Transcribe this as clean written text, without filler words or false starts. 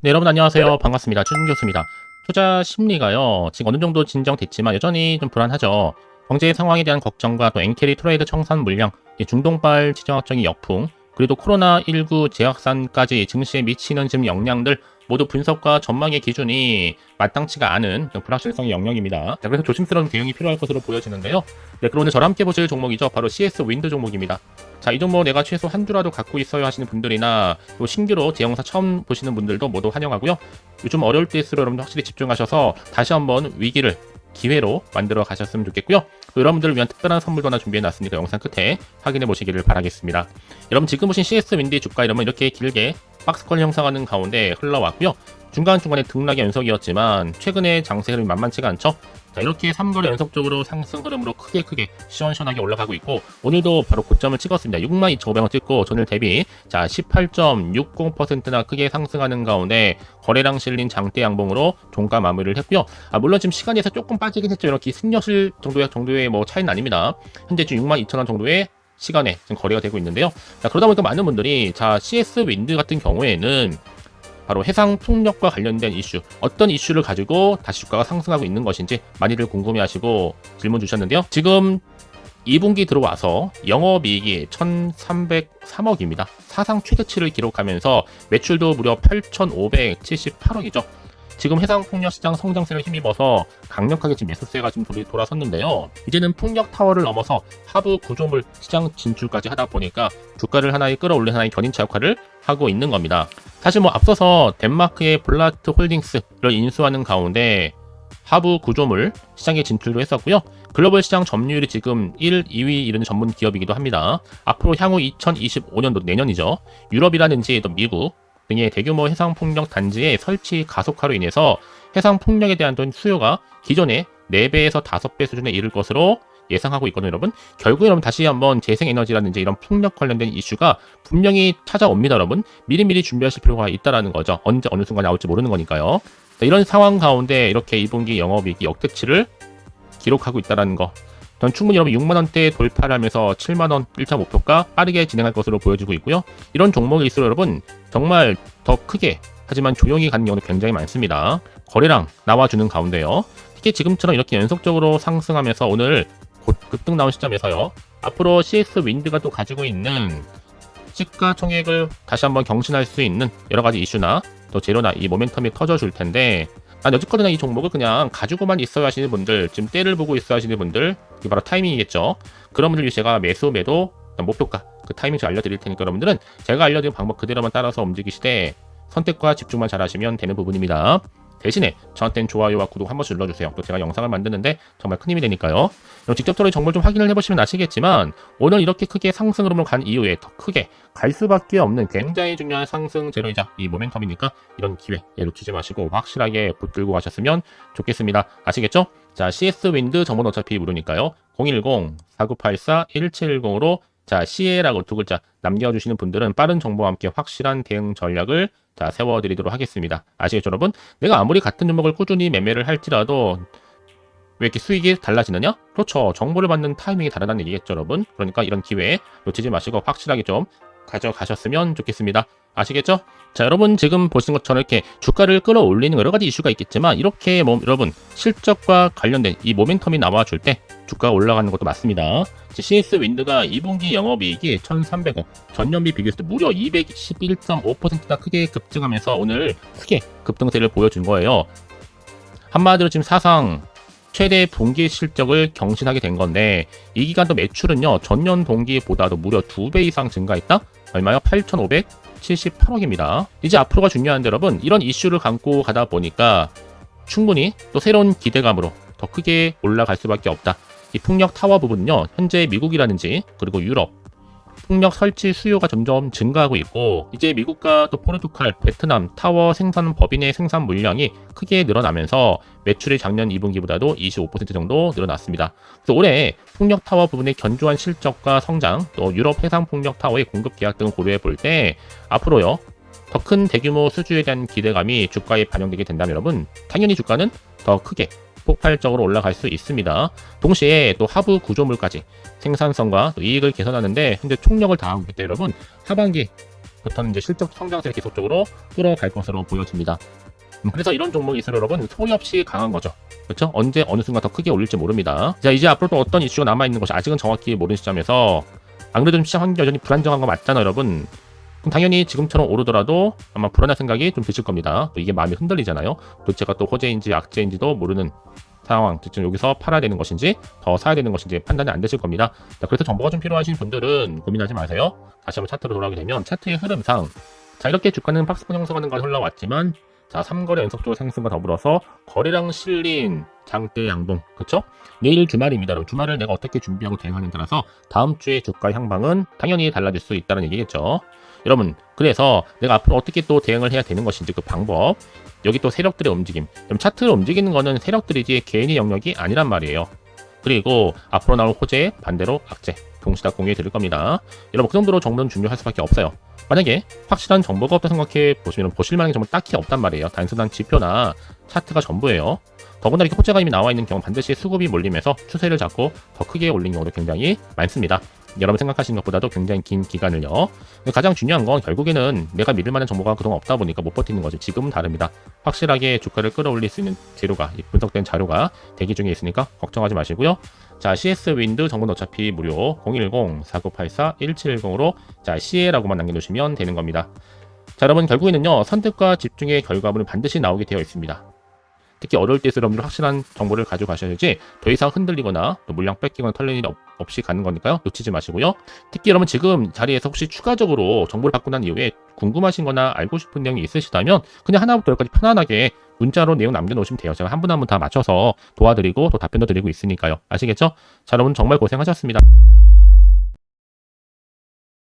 네, 여러분 안녕하세요. 반갑습니다. 최준 교수입니다. 투자 심리가요, 지금 어느 정도 진정됐지만 여전히 좀 불안하죠. 경제 상황에 대한 걱정과 또 엔캐리 트레이드 청산 물량, 중동발 지정학적인 역풍, 그리고 코로나19 재확산까지 증시에 미치는 지금 영향들 모두 분석과 전망의 기준이 마땅치가 않은 불확실성의 영역입니다. 자, 그래서 조심스러운 대응이 필요할 것으로 보여지는데요. 네, 그럼 오늘 저랑 함께 보실 종목이죠. 바로 CS 윈드 종목입니다. 자, 이 종목 내가 최소 한 주라도 갖고 있어야 하시는 분들이나 또 신규로 제 영상 처음 보시는 분들도 모두 환영하고요. 요즘 어려울 때일수록 여러분들 확실히 집중하셔서 다시 한번 위기를 기회로 만들어 가셨으면 좋겠고요. 또 여러분들을 위한 특별한 선물도 하나 준비해 놨으니까 영상 끝에 확인해 보시기를 바라겠습니다. 여러분 지금 보신 CS 윈드의 주가 이름은 이렇게 길게 박스권 형성하는 가운데 흘러왔고요. 중간중간에 등락의 연속이었지만 최근에 장세 흐름이 만만치가 않죠. 자, 이렇게 3거래 연속적으로 상승 흐름으로 크게 시원시원하게 올라가고 있고, 오늘도 바로 고점을 찍었습니다. 62,500원 찍고 전일 대비 자 18.60%나 크게 상승하는 가운데 거래량 실린 장대 양봉으로 종가 마무리를 했고요. 물론 지금 시간에서 조금 빠지긴 했죠. 이렇게 승려실 정도의 뭐 차이는 아닙니다. 현재 지금 62,000원 정도의 시간에 지금 거래가 되고 있는데요. 자, 그러다 보니까 많은 분들이 자 CS 윈드 같은 경우에는 바로 해상 풍력과 관련된 이슈, 어떤 이슈를 가지고 다시 주가가 상승하고 있는 것인지 많이들 궁금해하시고 질문 주셨는데요. 지금 2분기 들어와서 영업이익이 1,303억입니다. 사상 최대치를 기록하면서 매출도 무려 8,578억이죠. 지금 해상풍력 시장 성장세를 힘입어서 강력하게 지금 매수세가 지금 돌아섰는데요. 이제는 풍력 타워를 넘어서 하부 구조물 시장 진출까지 하다 보니까 주가를 하나의 끌어올린 하나의 견인차 역할을 하고 있는 겁니다. 사실 뭐 앞서서 덴마크의 블라트 홀딩스를 인수하는 가운데 하부 구조물 시장에 진출도 했었고요. 글로벌 시장 점유율이 지금 1, 2위 이르는 전문 기업이기도 합니다. 앞으로 향후 2025년도 내년이죠. 유럽이라든지 또 미국 등의 대규모 해상풍력 단지의 설치 가속화로 인해서 해상풍력에 대한 수요가 기존의 4배에서 5배 수준에 이를 것으로 예상하고 있거든요, 여러분. 결국 여러분 다시 한번 재생에너지라든지 이런 풍력 관련된 이슈가 분명히 찾아옵니다, 여러분. 미리미리 준비하실 필요가 있다라는 거죠. 언제 어느 순간 나올지 모르는 거니까요. 자, 이런 상황 가운데 이렇게 2분기 영업이익이 역대치를 기록하고 있다라는 거. 전 충분히 여러분 6만원대 돌파를 하면서 7만원 1차 목표가 빠르게 진행할 것으로 보여지고 있고요. 이런 종목이 있어요, 여러분. 정말 더 크게 하지만 조용히 가는 경우도 굉장히 많습니다. 거래량 나와주는 가운데요. 특히 지금처럼 이렇게 연속적으로 상승하면서 오늘 곧 급등 나온 시점에서요. 앞으로 CS 윈드가 또 가지고 있는 시가총액을 다시 한번 경신할 수 있는 여러 가지 이슈나 또 재료나 이 모멘텀이 터져줄 텐데, 난 여지껏이나 이 종목을 그냥 가지고만 있어야 하시는 분들, 지금 때를 보고 있어야 하시는 분들, 이게 바로 타이밍이겠죠. 그런 분들 위해 제가 매수, 매도, 목표가, 그 타이밍 좀 알려드릴 테니까 여러분들은 제가 알려드린 방법 그대로만 따라서 움직이시되 선택과 집중만 잘하시면 되는 부분입니다. 대신에 저한테는 좋아요와 구독 한 번씩 눌러주세요. 또 제가 영상을 만드는데 정말 큰 힘이 되니까요. 직접적으로 정보를 좀 확인을 해보시면 아시겠지만 오늘 이렇게 크게 상승 흐름을 간 이후에 더 크게 갈 수밖에 없는 굉장히 중요한 상승 재료이자 이 모멘텀이니까 이런 기회 놓치지 마시고 확실하게 붙들고 가셨으면 좋겠습니다. 아시겠죠? 자, CS 윈드 정보는 어차피 무료니까요. 010-4984-1710으로 자, CA라고 두 글자 남겨주시는 분들은 빠른 정보와 함께 확실한 대응 전략을 자, 세워드리도록 하겠습니다. 아시겠죠, 여러분? 내가 아무리 같은 종목을 꾸준히 매매를 할지라도 왜 이렇게 수익이 달라지느냐? 그렇죠. 정보를 받는 타이밍이 다르다는 얘기겠죠, 여러분? 그러니까 이런 기회 놓치지 마시고 확실하게 좀 가져가셨으면 좋겠습니다. 아시겠죠? 자, 여러분 지금 보시는 것처럼 이렇게 주가를 끌어올리는 여러 가지 이슈가 있겠지만 이렇게 여러분 실적과 관련된 이 모멘텀이 나와줄 때 주가가 올라가는 것도 맞습니다. CS 윈드가 2분기 영업이익이 1,300억, 전년비 비교했을 때 무려 211.5%나 크게 급증하면서 오늘 크게 급등세를 보여준 거예요. 한마디로 지금 사상 최대 분기 실적을 경신하게 된 건데 이 기간 또 매출은요 전년 동기보다도 무려 2배 이상 증가했다? 얼마요? 8,578억입니다. 이제 앞으로가 중요한데 여러분, 이런 이슈를 감고 가다 보니까 충분히 또 새로운 기대감으로 더 크게 올라갈 수밖에 없다. 이 풍력 타워 부분은요 현재 미국이라든지 그리고 유럽 풍력 설치 수요가 점점 증가하고 있고, 이제 미국과 또 포르투갈, 베트남 타워 생산 법인의 생산 물량이 크게 늘어나면서 매출이 작년 2분기보다도 25% 정도 늘어났습니다. 그래서 올해 풍력 타워 부분의 견조한 실적과 성장, 또 유럽 해상 풍력 타워의 공급 계약 등을 고려해 볼 때 앞으로요 더 큰 대규모 수주에 대한 기대감이 주가에 반영되게 된다면 여러분, 당연히 주가는 더 크게 폭발적으로 올라갈 수 있습니다. 동시에 또 하부 구조물까지 생산성과 또 이익을 개선하는데 현재 총력을 다하고 있기 때문에 여러분, 하반기 부터는 이제 실적 성장세를 계속적으로 끌어갈 것으로 보여집니다. 그래서 이런 종목일수록 여러분 소위 없이 강한 거죠. 그렇죠? 언제 어느 순간 더 크게 올릴지 모릅니다. 자, 이제 앞으로 또 어떤 이슈가 남아있는 것이 아직은 정확히 모르는 시점에서 안 그래도 시장 환경이 여전히 불안정한 거 맞잖아요, 여러분. 그럼 당연히 지금처럼 오르더라도 아마 불안한 생각이 좀 드실 겁니다. 또 이게 마음이 흔들리잖아요. 도대체가 또 호재인지 악재인지도 모르는 상황, 즉 여기서 팔아야 되는 것인지 더 사야 되는 것인지 판단이 안 되실 겁니다. 자, 그래서 정보가 좀 필요하신 분들은 고민하지 마세요. 다시 한번 차트로 돌아오게 되면 차트의 흐름상 자, 이렇게 주가는 박스권 형성하는 걸 흘러왔지만 자, 3거래 연속적으로 상승과 더불어서 거래량 실린 장대 양봉, 그쵸? 내일 주말입니다. 여러분, 주말을 내가 어떻게 준비하고 대응하는 따라서 다음 주의 주가 향방은 당연히 달라질 수 있다는 얘기겠죠. 여러분, 그래서 내가 앞으로 어떻게 또 대응을 해야 되는 것인지 그 방법, 여기 또 세력들의 움직임, 그럼 차트를 움직이는 거는 세력들이지 개인의 영역이 아니란 말이에요. 그리고 앞으로 나올 호재, 반대로 악재 동시다 공유해 드릴 겁니다. 여러분, 그 정도로 정보는 중요할 수밖에 없어요. 만약에 확실한 정보가 없다 생각해 보시면 보실만한 게 정말 딱히 없단 말이에요. 단순한 지표나 차트가 전부예요. 더구나 이렇게 호재가 이미 나와 있는 경우 반드시 수급이 몰리면서 추세를 잡고 더 크게 올린 경우도 굉장히 많습니다. 여러분 생각하시는 것보다도 굉장히 긴 기간을요. 가장 중요한 건 결국에는 내가 믿을 만한 정보가 그동안 없다 보니까 못 버티는 거지. 지금은 다릅니다. 확실하게 주가를 끌어올릴 수 있는 재료가, 분석된 자료가 대기 중에 있으니까 걱정하지 마시고요. 자, CS 윈드 정보는 어차피 무료 010-4984-1710으로 자, CA라고만 남겨놓으시면 되는 겁니다. 자, 여러분 결국에는요, 선택과 집중의 결과물은 반드시 나오게 되어 있습니다. 특히 어려울 때일수록 여러분들 확실한 정보를 가지고 가셔야지 더 이상 흔들리거나 또 물량 뺏기거나 털리는 일 없이 가는 거니까요. 놓치지 마시고요. 특히 여러분 지금 자리에서 혹시 추가적으로 정보를 받고 난 이후에 궁금하신 거나 알고 싶은 내용이 있으시다면 그냥 하나부터 열까지 편안하게 문자로 내용 남겨놓으시면 돼요. 제가 한 분 한 분 다 맞춰서 도와드리고 또 답변도 드리고 있으니까요. 아시겠죠? 자, 여러분 정말 고생하셨습니다.